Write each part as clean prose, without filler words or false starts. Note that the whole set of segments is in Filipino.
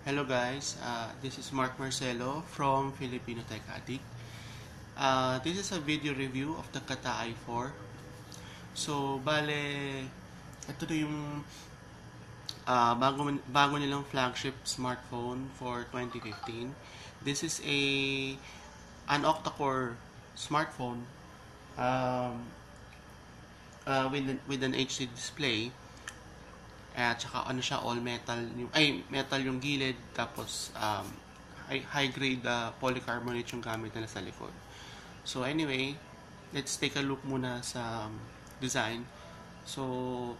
Hello guys, this is Mark Marcelo from Filipino Tech Addict. This is a video review of the Kata i4. So, bale, ito na yung bago nilang flagship smartphone for 2015. This is an octa-core smartphone with an HD display. At saka ano siya, all metal metal yung gilid, tapos high grade polycarbonate yung gamit nila sa likod. So anyway, let's take a look muna sa design. So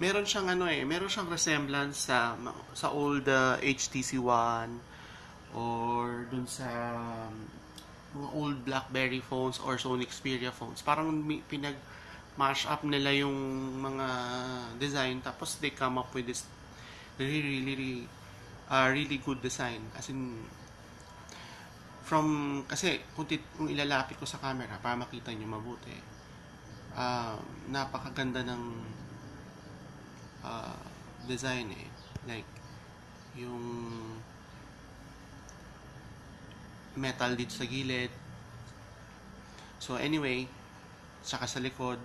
meron siyang resemblance sa old HTC One or dun sa mga old BlackBerry phones or Sony Xperia phones. Parang mash up nila yung mga design, tapos they come up with this really good design. Kasi kung ilalapit ko sa camera para makita nyo mabuti, napakaganda ng design like yung metal dito sa gilid. So anyway, saka sa likod,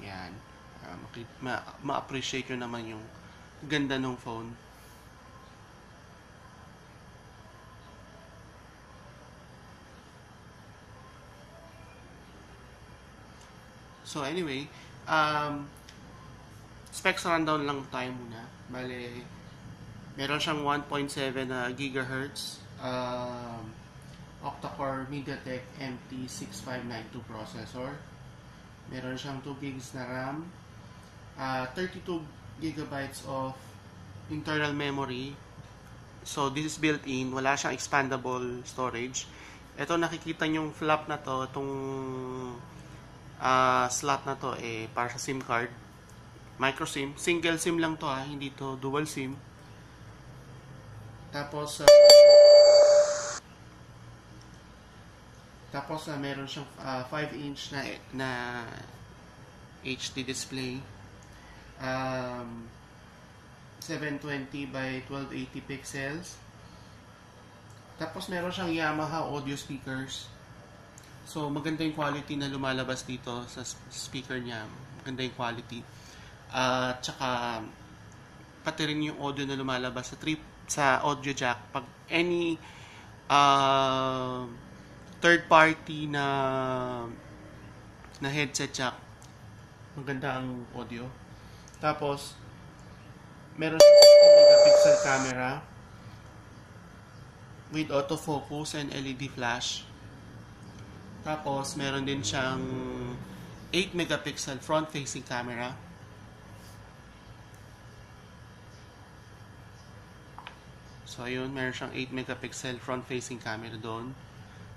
yan, ma-appreciate nyo naman yung ganda ng phone. So anyway, specs rundown lang tayo muna. Bale, meron siyang 1.7 GHz octa-core MediaTek MT6592 processor. Meron siyang 2 gigs na RAM, 32 gigabytes of internal memory. So this is built-in, wala siyang expandable storage. Ito, nakikita yung flap na to, itong slot na to para sa SIM card, micro SIM, single SIM lang to hindi to dual SIM. Tapos meron siyang 5-inch na HD display, 720 by 1280 pixels. Tapos meron siyang Yamaha audio speakers. So maganda yung quality na lumalabas dito sa speaker niya. Maganda yung quality. Tsaka pati rin yung audio na lumalabas sa audio jack. Pag any third party na headset jack, maganda ang audio. Tapos meron siyang 16 megapixel camera with autofocus and LED flash. Tapos meron din siyang 8 megapixel front facing camera. So ayun, meron siyang 8 megapixel front facing camera doon.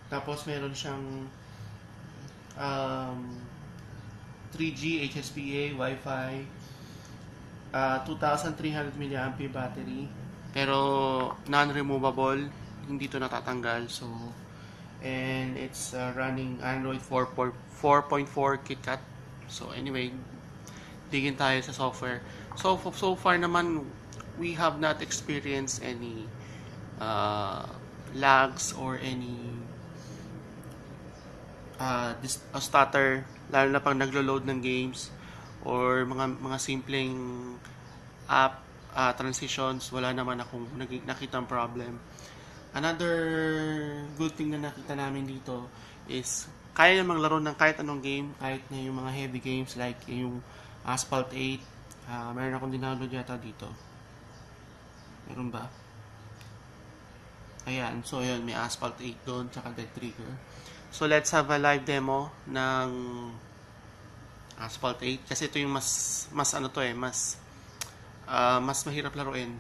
Tapos meron siyang 3G HSPA Wi-Fi, 2300 mAh battery, pero non-removable, hindi to natatanggal. So and it's running Android 4.4 KitKat. So anyway, digin tayo sa software. So far naman, we have not experienced any lags or any stutter, lalo na pag naglo-load ng games or mga simpleng app transitions. Wala naman akong nakitang problem. Another good thing na nakita namin dito is kaya namang laro ng kahit anong game, kahit na yung mga heavy games like yung Asphalt 8. Meron akong dinownload yata dito. Meron ba? Ayan, so yun, may Asphalt 8 doon, tsaka Dead Trigger. So let's have a live demo ng Asphalt 8 kasi ito yung mas mahirap laruin.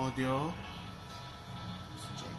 audio. Let's check.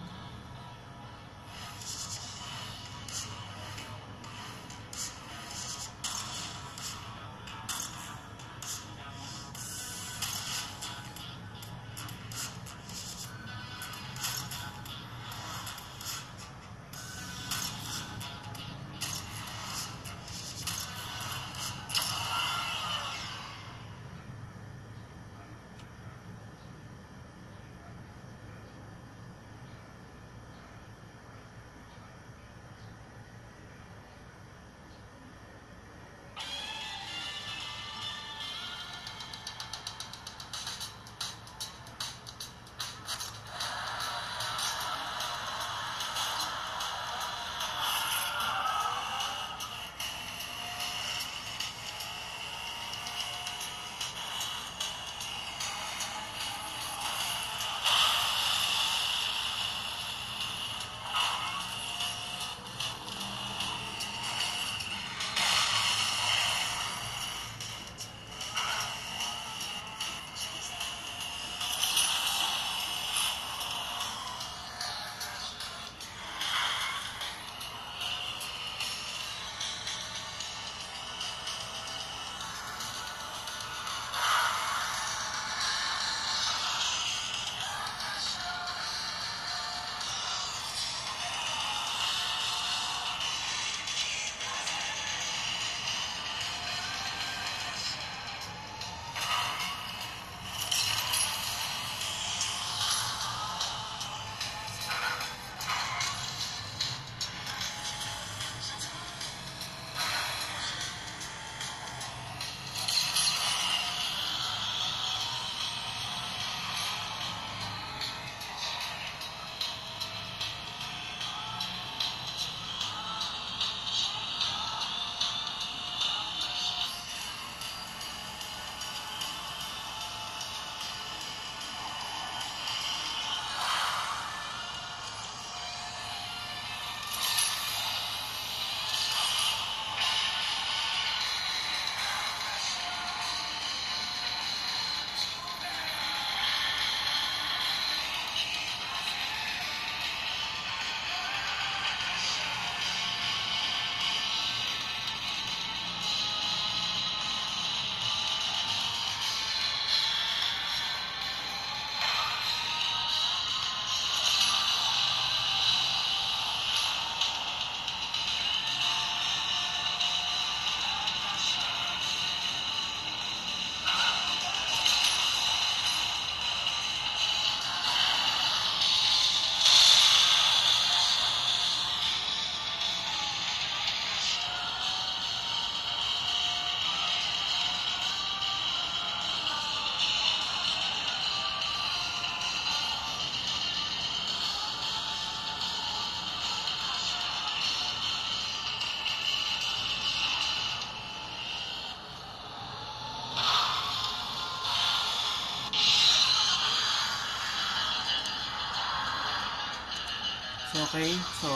So, okay. So,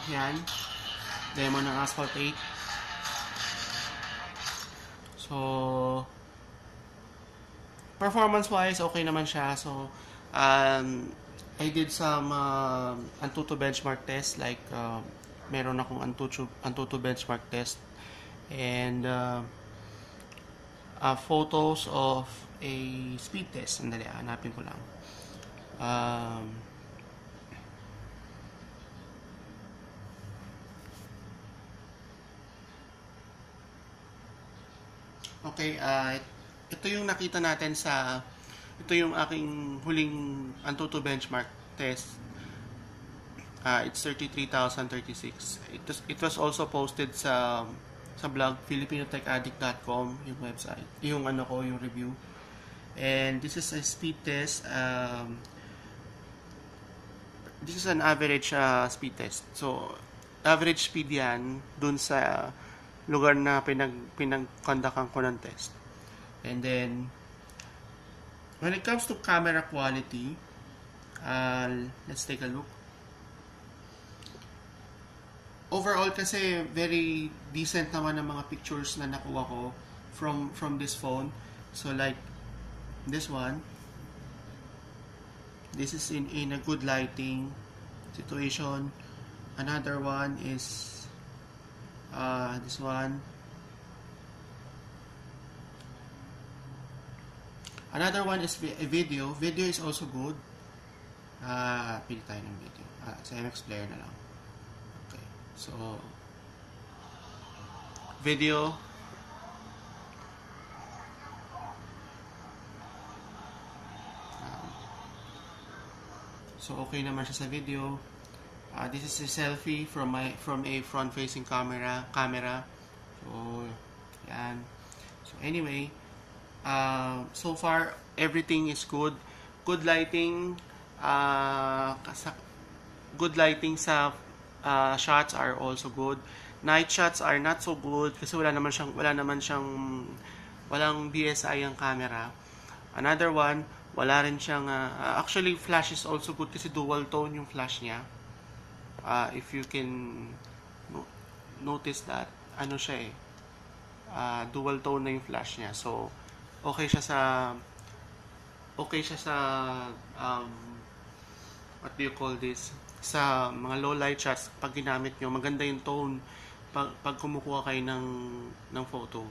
yan. Demo ng Asphalt 8. So, performance-wise, okay naman siya. So, I did some Antutu benchmark test. Like, meron akong Antutu benchmark test. And, photos of a speed test. Sandali, hanapin ko lang. Okay, ito yung nakita natin ito yung aking huling Antutu benchmark test. It's 33,036. It was also posted sa blog filipinotechaddict.com, yung website, yung yung review. And this is a speed test. This is an average speed test. So, average speed yan dun sa lugar na pinag-conductan ko ng test. And then, when it comes to camera quality, let's take a look. Overall kasi very decent naman ang mga pictures na nakuha ko from this phone. So like this one, This is in a good lighting situation. Another one is this one. Another one is a video. Video is also good. Pili tayo ng video. Sa MX Player na lang. Okay. So, video. So, okay naman siya sa video. This is a selfie from a front-facing camera. So, yan. So, anyway, so far everything is good. Good lighting. Good lighting sa shots are also good. Night shots are not so good kasi walang BSI ang camera. Another one, wala rin siyang actually flash is also good kasi dual tone yung flash niya. If you can notice that, ano siya dual tone na yung flash niya. So okay siya sa what do you call this, sa mga low light shots. Pag ginamit nyo, maganda yung tone pag kumukuha kayo ng photo.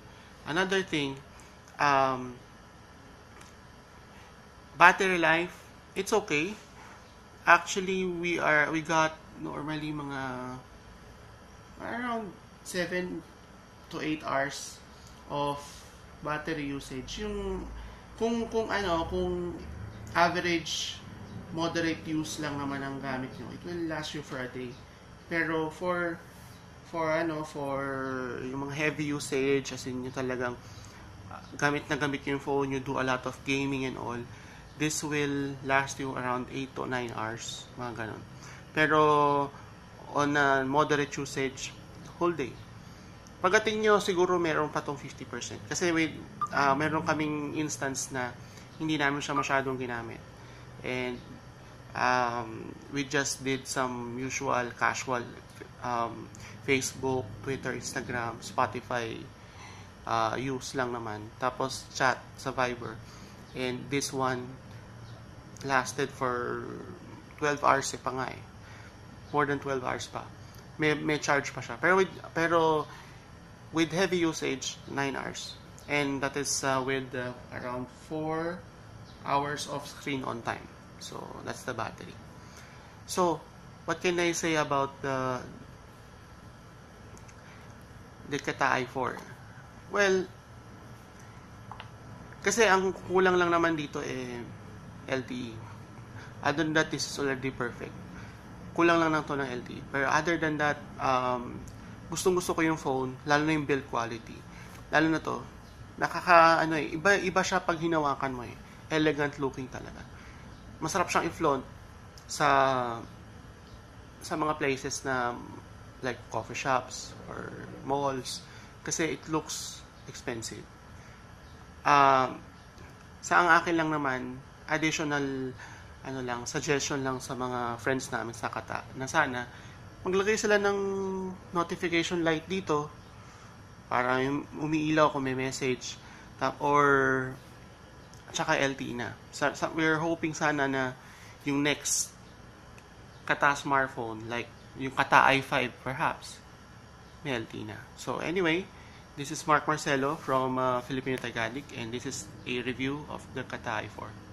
Another thing, battery life, it's okay. Actually, we got normally mga around 7 to 8 hours of battery usage. Yung kung average moderate use lang naman ang gamit nyo, it will last you for a day. Pero for yung mga heavy usage, as in yung talagang gamit yung phone, you do a lot of gaming and all, this will last you around 8 to 9 hours, mga ganon. Pero on a moderate usage, whole day. Pagdating nyo, siguro meron pa tong 50%. Kasi meron kaming instance na hindi namin siya masyadong ginamit. And we just did some usual casual Facebook, Twitter, Instagram, Spotify use lang naman. Tapos chat sa Viber. And this one lasted for 12 hours pa nga eh. More than 12 hours pa. May charge pa siya. Pero with heavy usage, 9 hours. And that is with around 4 hours of screen on time. So that's the battery. So what can I say about the Kata i4? Well, kasi ang kulang lang naman dito LTE. Other than that, this is already perfect. Kulang lang to ng LTE. Pero other than that, gustong-gusto ko yung phone, lalo na yung build quality. Lalo na to, iba siya pag hinawakan mo Elegant looking talaga. Masarap siyang i-flaunt sa mga places na like coffee shops or malls kasi it looks expensive. Sa ang akin lang naman, additional suggestion lang sa mga friends namin sa Kata na sana maglagay sila ng notification light dito para umiilaw kung may message or tsaka LTE na. We're hoping sana na yung next Kata smartphone, like yung Kata i5 perhaps, may LTE na. So anyway, this is Mark Marcelo from Filipino Tagalog, and this is a review of the Kata i4.